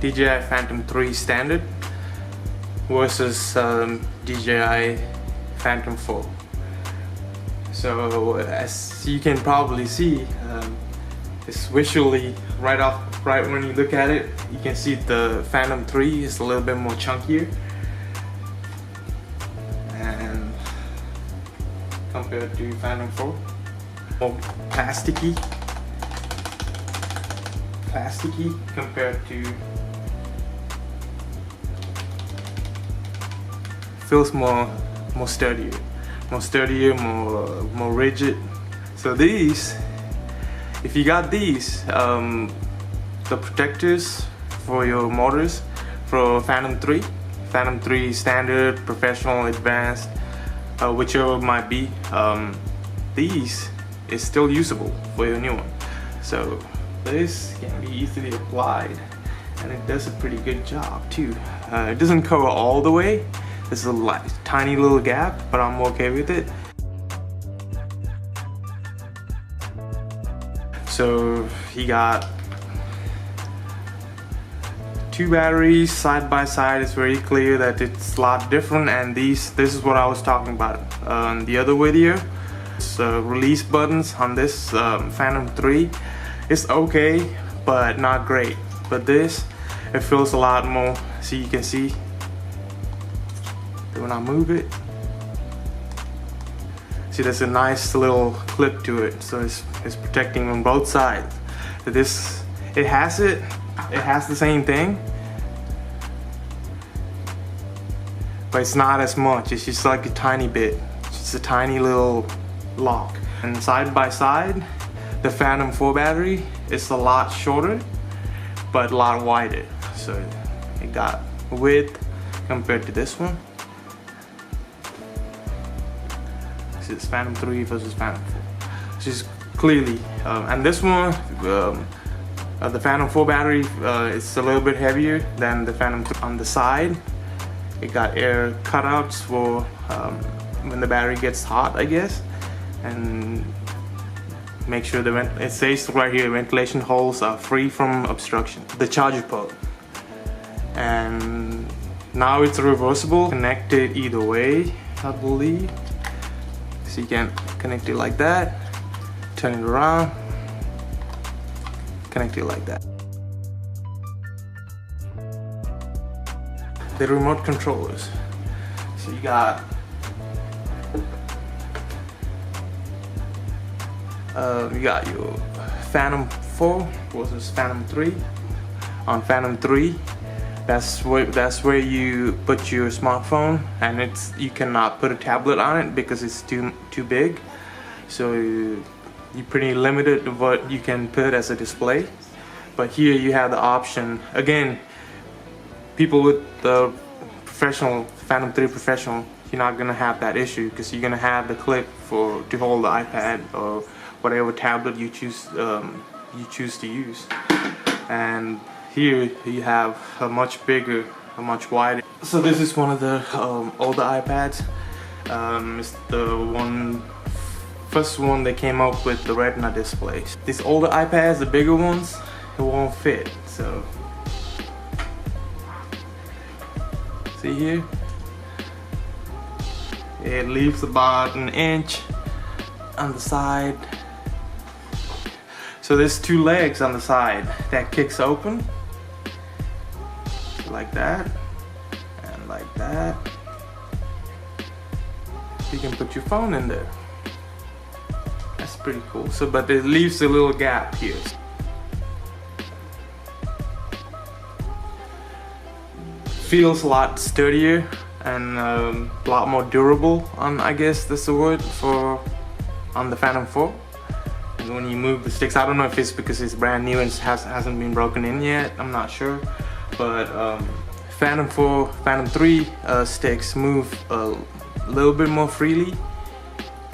DJI Phantom 3 standard versus DJI Phantom 4. So as you can probably see, it's visually right when you look at it, you can see the Phantom 3 is a little bit more chunkier and compared to Phantom 4, more plasticky compared to, feels more sturdier, more rigid. So these, if you got these, the protectors for your motors for Phantom 3 standard, professional, advanced, whichever it might be, these is still usable for your new one. So this can be easily applied, and it does a pretty good job too. It doesn't cover all the way. There's a tiny little gap, but I'm okay with it. So he got 2 batteries side by side. It's very clear that it's a lot different, and this is what I was talking about on the other video. So release buttons on this Phantom 3 is okay, but not great. But this, it feels a lot more. So you can see that when I move it, see there's a nice little clip to it, so it's protecting on both sides. So this, it has the same thing, but it's not as much. It's just like a tiny bit. It's just a tiny little lock. And side by side, the Phantom 4 battery is a lot shorter, but a lot wider. So it got width compared to this one. This is Phantom 3 versus Phantom 4. Just clearly, and this one, the Phantom 4 battery, it's a little bit heavier than the Phantom 3. On the side, it got air cutouts for when the battery gets hot, I guess, and make sure it says right here, ventilation holes are free from obstruction. The charger port, and now it's reversible, connected either way, I believe. So you can connect it like that, turn it around, connect it like that. The remote controllers. So you got your Phantom 4 versus Phantom 3. On Phantom 3, that's where you put your smartphone, and you cannot put a tablet on it because it's too big. So you're pretty limited to what you can put as a display. But here you have the option. Again, people with the professional Phantom 3 professional, you're not gonna have that issue because you're gonna have the clip to hold the iPad or whatever tablet you choose to use. And here you have a much bigger, a much wider. So this is one of the older iPads. It's the first one that came up with the Retina displays. These older iPads, the bigger ones, it won't fit. So see here, it leaves about an inch on the side. So there's 2 legs on the side that kicks open like that and like that. You can put your phone in there. That's pretty cool. So, but it leaves a little gap here. Feels a lot sturdier and a lot more durable on, I guess that's the word, on the Phantom 4. And when you move the sticks, I don't know if it's because it's brand new and hasn't been broken in yet, I'm not sure. But Phantom 3 sticks move a little bit more freely,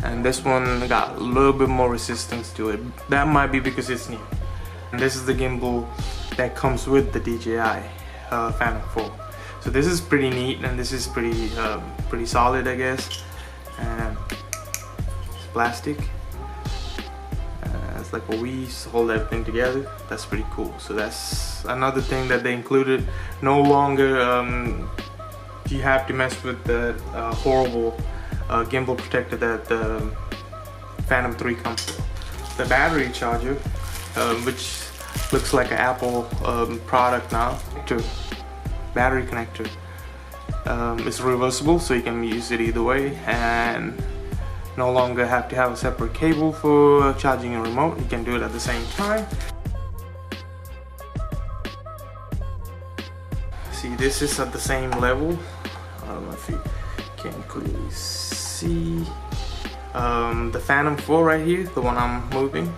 and this one got a little bit more resistance to it. That might be because it's new. And this is the gimbal that comes with the DJI Phantom 4. So this is pretty neat, and this is pretty solid, I guess. And it's plastic. It's like a weave to hold everything together. That's pretty cool. So that's another thing that they included. No longer you have to mess with the horrible gimbal protector that the Phantom 3 comes with. The battery charger, which looks like an Apple product now, battery connector. It's reversible, so you can use it either way, and no longer have to have a separate cable for charging your remote. You can do it at the same time. See, this is at the same level. I don't know if you can clearly see. The Phantom 4 right here, the one I'm moving,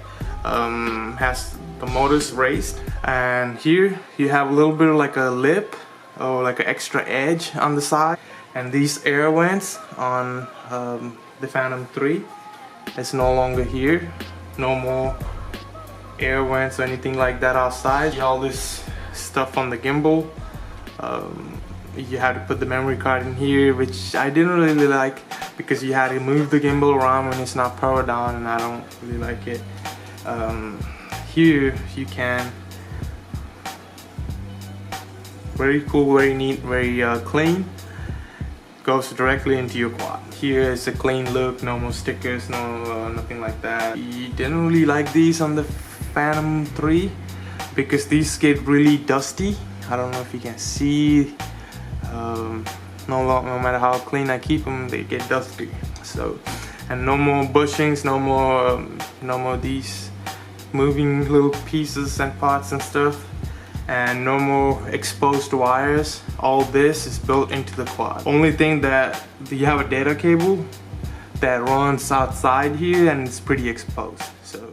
has the motors raised, and here you have a little bit of like a lip or like an extra edge on the side, and these air vents on the Phantom 3, it's no longer here. No more air vents or anything like that outside. All this stuff on the gimbal, you had to put the memory card in here, which I didn't really like because you had to move the gimbal around when it's not powered on, and I don't really like it. Here you can, very cool, very neat, very clean, goes directly into your quad. Here is a clean look, no more stickers, no nothing like that. You didn't really like these on the Phantom 3 because these get really dusty. I don't know if you can see. No matter how clean I keep them, they get dusty. So, and no more bushings, no more these moving little pieces and parts and stuff, and no more exposed wires. All this is built into the quad. Only thing that you have a data cable that runs outside here, and it's pretty exposed. So